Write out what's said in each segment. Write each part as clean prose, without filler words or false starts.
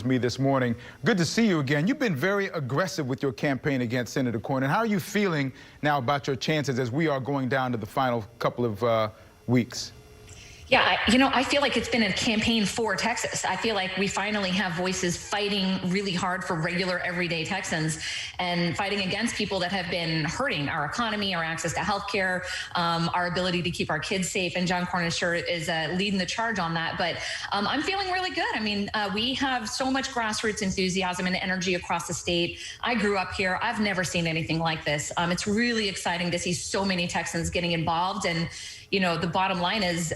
me this morning. Good to see you again. You've been very aggressive with your campaign against Senator Cornyn. How are you feeling now about your chances as we are going down to the final couple of weeks? Yeah, I feel like it's been a campaign for Texas. I feel like we finally have voices fighting really hard for regular, everyday Texans and fighting against people that have been hurting our economy, our access to health care, our ability to keep our kids safe. And John Cornyn sure is leading the charge on that. But I'm feeling really good. I mean, we have so much grassroots enthusiasm and energy across the state. I grew up here. I've never seen anything like this. It's really exciting to see so many Texans getting involved. And the bottom line is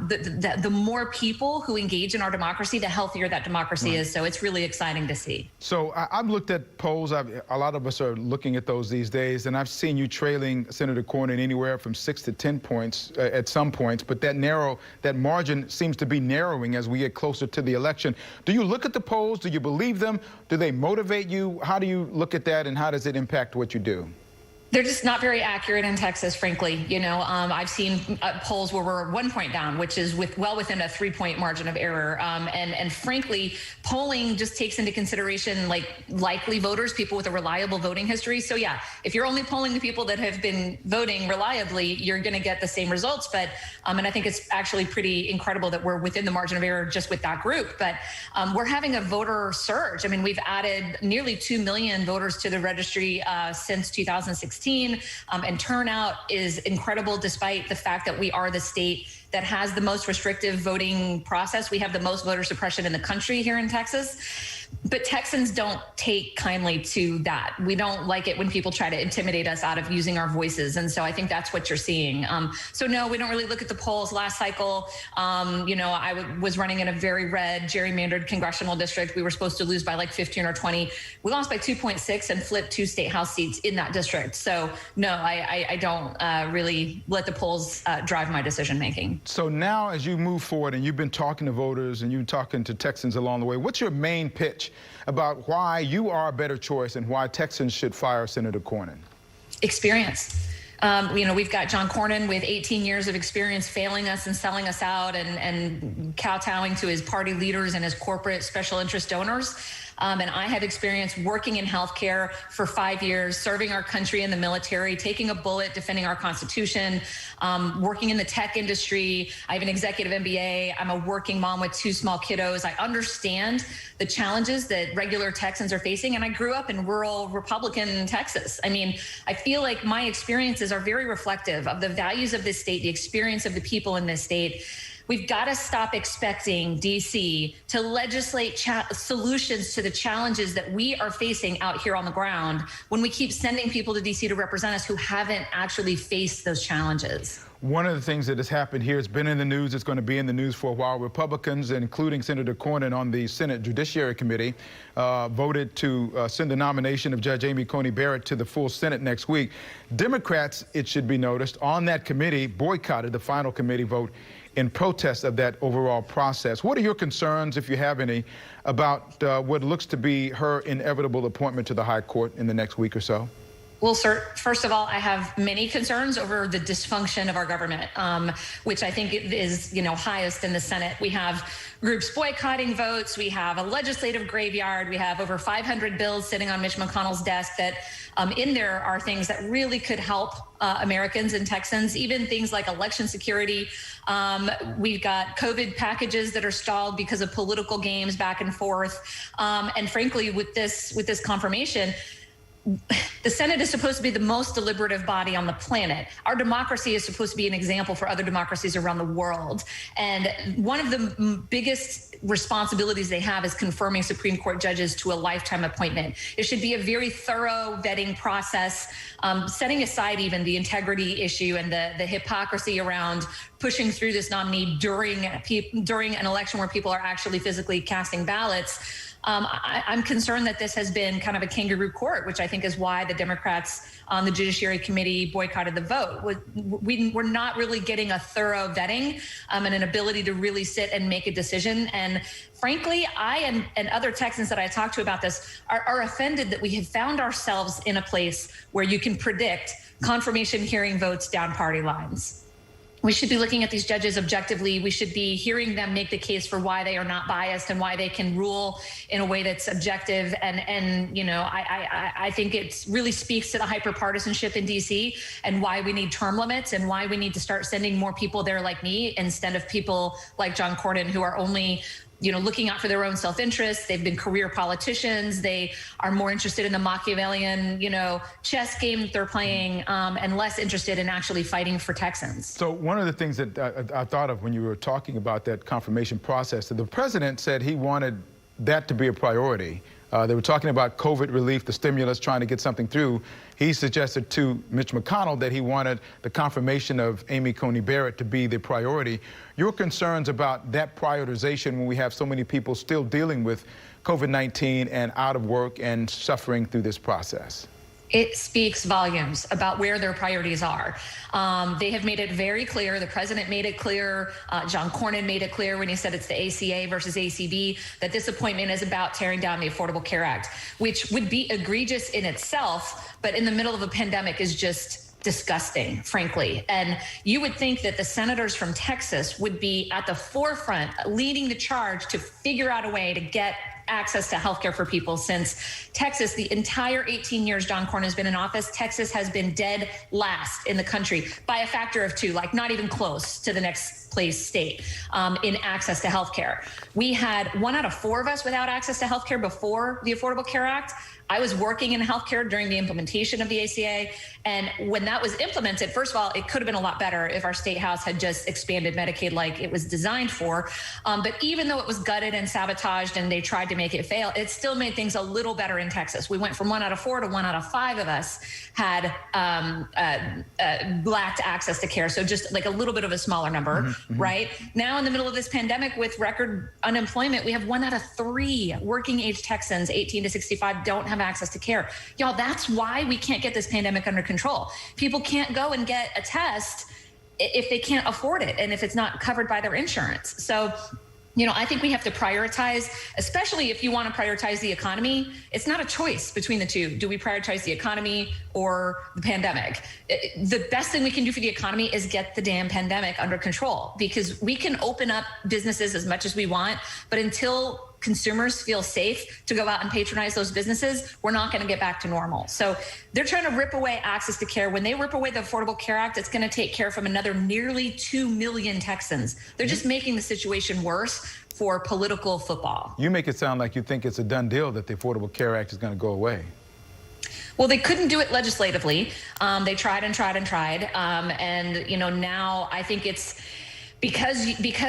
the more people who engage in our democracy, the healthier that democracy is. So it's really exciting to see. So I've looked at polls. A lot of us are looking at those these days, and I've seen you trailing Senator Cornyn anywhere from 6 to 10 points at some points. But that margin seems to be narrowing as we get closer to the election. Do you look at the polls? Do you believe them? Do they motivate you? How do you look at that, and how does it impact what you do? They're just not very accurate in Texas, frankly. I've seen polls where we're 1 point down, which is well within a 3-point margin of error. And frankly, polling just takes into consideration likely voters, people with a reliable voting history. So yeah, if you're only polling the people that have been voting reliably, you're going to get the same results. But and I think it's actually pretty incredible that we're within the margin of error just with that group. But we're having a voter surge. I mean, we've added nearly 2 million voters to the registry since 2016. And turnout is incredible, despite the fact that we are the state that has the most restrictive voting process. We have the most voter suppression in the country here in Texas. But Texans don't take kindly to that. We don't like it when people try to intimidate us out of using our voices. And so I think that's what you're seeing. So no, we don't really look at the polls. Last cycle, I was running in a very red, gerrymandered congressional district. We were supposed to lose by like 15 or 20. We lost by 2.6 and flipped 2 state house seats in that district. So no, I don't really let the polls drive my decision making. So now as you move forward and you've been talking to voters and you're talking to Texans along the way, what's your main pitch about why you are a better choice and why Texans should fire Senator Cornyn? Experience. We've got John Cornyn with 18 years of experience failing us and selling us out and kowtowing to his party leaders and his corporate special interest donors. And I have experience working in healthcare for 5 years, serving our country in the military, taking a bullet, defending our Constitution, working in the tech industry. I have an executive MBA. I'm a working mom with 2 small kiddos. I understand the challenges that regular Texans are facing, and I grew up in rural Republican Texas. I mean, I feel like my experiences are very reflective of the values of this state, the experience of the people in this state. We've got to stop expecting D.C. to legislate solutions to the challenges that we are facing out here on the ground when we keep sending people to D.C. to represent us who haven't actually faced those challenges. One of the things that has happened here, it's been in the news, it's going to be in the news for a while. Republicans, including Senator Cornyn on the Senate Judiciary Committee, voted to send the nomination of Judge Amy Coney Barrett to the full Senate next week. Democrats, it should be noticed, on that committee boycotted the final committee vote in protest of that overall process. What are your concerns, if you have any, about what looks to be her inevitable appointment to the High Court in the next week or so? Well, sir, first of all, I have many concerns over the dysfunction of our government, which I think is, highest in the Senate. We have groups boycotting votes. We have a legislative graveyard. We have over 500 bills sitting on Mitch McConnell's desk that in there are things that really could help Americans and Texans, even things like election security. We've got COVID packages that are stalled because of political games back and forth. And frankly, with this confirmation, the Senate is supposed to be the most deliberative body on the planet. Our democracy is supposed to be an example for other democracies around the world. And one of the biggest responsibilities they have is confirming Supreme Court judges to a lifetime appointment. It should be a very thorough vetting process, setting aside even the integrity issue and the hypocrisy around pushing through this nominee during an election where people are actually physically casting ballots. I'm concerned that this has been kind of a kangaroo court, which I think is why the Democrats on the Judiciary Committee boycotted the vote. We're not really getting a thorough vetting and an ability to really sit and make a decision. And frankly, I and other Texans that I talk to about this are offended that we have found ourselves in a place where you can predict confirmation hearing votes down party lines. We should be looking at these judges objectively. We should be hearing them make the case for why they are not biased and why they can rule in a way that's objective. And you know, I think it really speaks to the hyperpartisanship in DC and why we need term limits and why we need to start sending more people there like me instead of people like John Cornyn who are only, you know, looking out for their own self-interest. They've been career politicians. They are more interested in the Machiavellian, you know, chess game that they're playing and less interested in actually fighting for Texans. So one of the things that I thought of when you were talking about that confirmation process, that the president said he wanted that to be a priority. They were talking about COVID relief, the stimulus, trying to get something through. He suggested to Mitch McConnell that he wanted the confirmation of Amy Coney Barrett to be the priority. Your concerns about that prioritization when we have so many people still dealing with COVID-19 and out of work and suffering through this process? It speaks volumes about where their priorities are. They have made it very clear. The president made it clear. John Cornyn made it clear when he said it's the ACA versus ACB, that this appointment is about tearing down the Affordable Care Act, which would be egregious in itself, but in the middle of a pandemic is just disgusting, frankly. And you would think that the senators from Texas would be at the forefront, leading the charge to figure out a way to get access to healthcare for people, since Texas, the entire 18 years John Cornyn has been in office, Texas has been dead last in the country by a factor of 2, like not even close to the next place state in access to healthcare. We had 1 out of 4 of us without access to healthcare before the Affordable Care Act. I was working in healthcare during the implementation of the ACA. And when that was implemented, first of all, it could have been a lot better if our state house had just expanded Medicaid like it was designed for. But even though it was gutted and sabotaged and they tried to make it fail, it still made things a little better in Texas. We went from 1 out of 4 to 1 out of 5 of us had lacked access to care. So just like a little bit of a smaller number, right? Now in the middle of this pandemic with record unemployment, we have 1 out of 3 working age Texans, 18 to 65, don't have access to care. Y'all, that's why we can't get this pandemic under control. People can't go and get a test if they can't afford it and if it's not covered by their insurance. So, you know, I think we have to prioritize, especially if you want to prioritize the economy. It's not a choice between the two. Do we prioritize the economy or the pandemic? The best thing we can do for the economy is get the damn pandemic under control, because we can open up businesses as much as we want, but until consumers feel safe to go out and patronize those businesses, we're not going to get back to normal. So they're trying to rip away access to care. When they rip away the Affordable Care Act, it's going to take care from another nearly 2 million Texans. They're just making the situation worse for political football. You make it sound like you think it's a done deal that the Affordable Care Act is going to go away. Well, they couldn't do it legislatively. They tried and tried and tried. And, you know, now I think it's because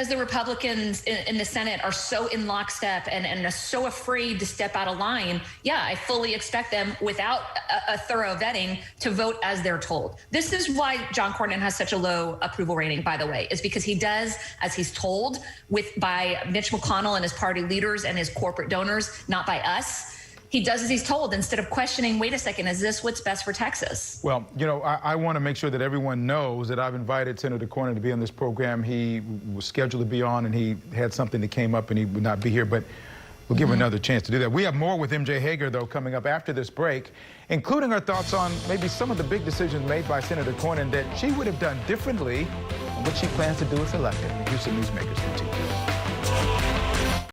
the Republicans in the Senate are so in lockstep and are so afraid to step out of line. Yeah, I fully expect them, without a thorough vetting, to vote as they're told. This is why John Cornyn has such a low approval rating, by the way, is because he does as he's told by Mitch McConnell and his party leaders and his corporate donors, not by us. He does as he's told instead of questioning, wait a second, is this what's best for Texas? Well, you know, I want to make sure that everyone knows that I've invited Senator Cornyn to be on this program. He was scheduled to be on, and he had something that came up, and he would not be here, but we'll give him another chance to do that. We have more with MJ Hager, though, coming up after this break, including our thoughts on maybe some of the big decisions made by Senator Cornyn that she would have done differently and what she plans to do if elected. Here's some newsmakers from TV.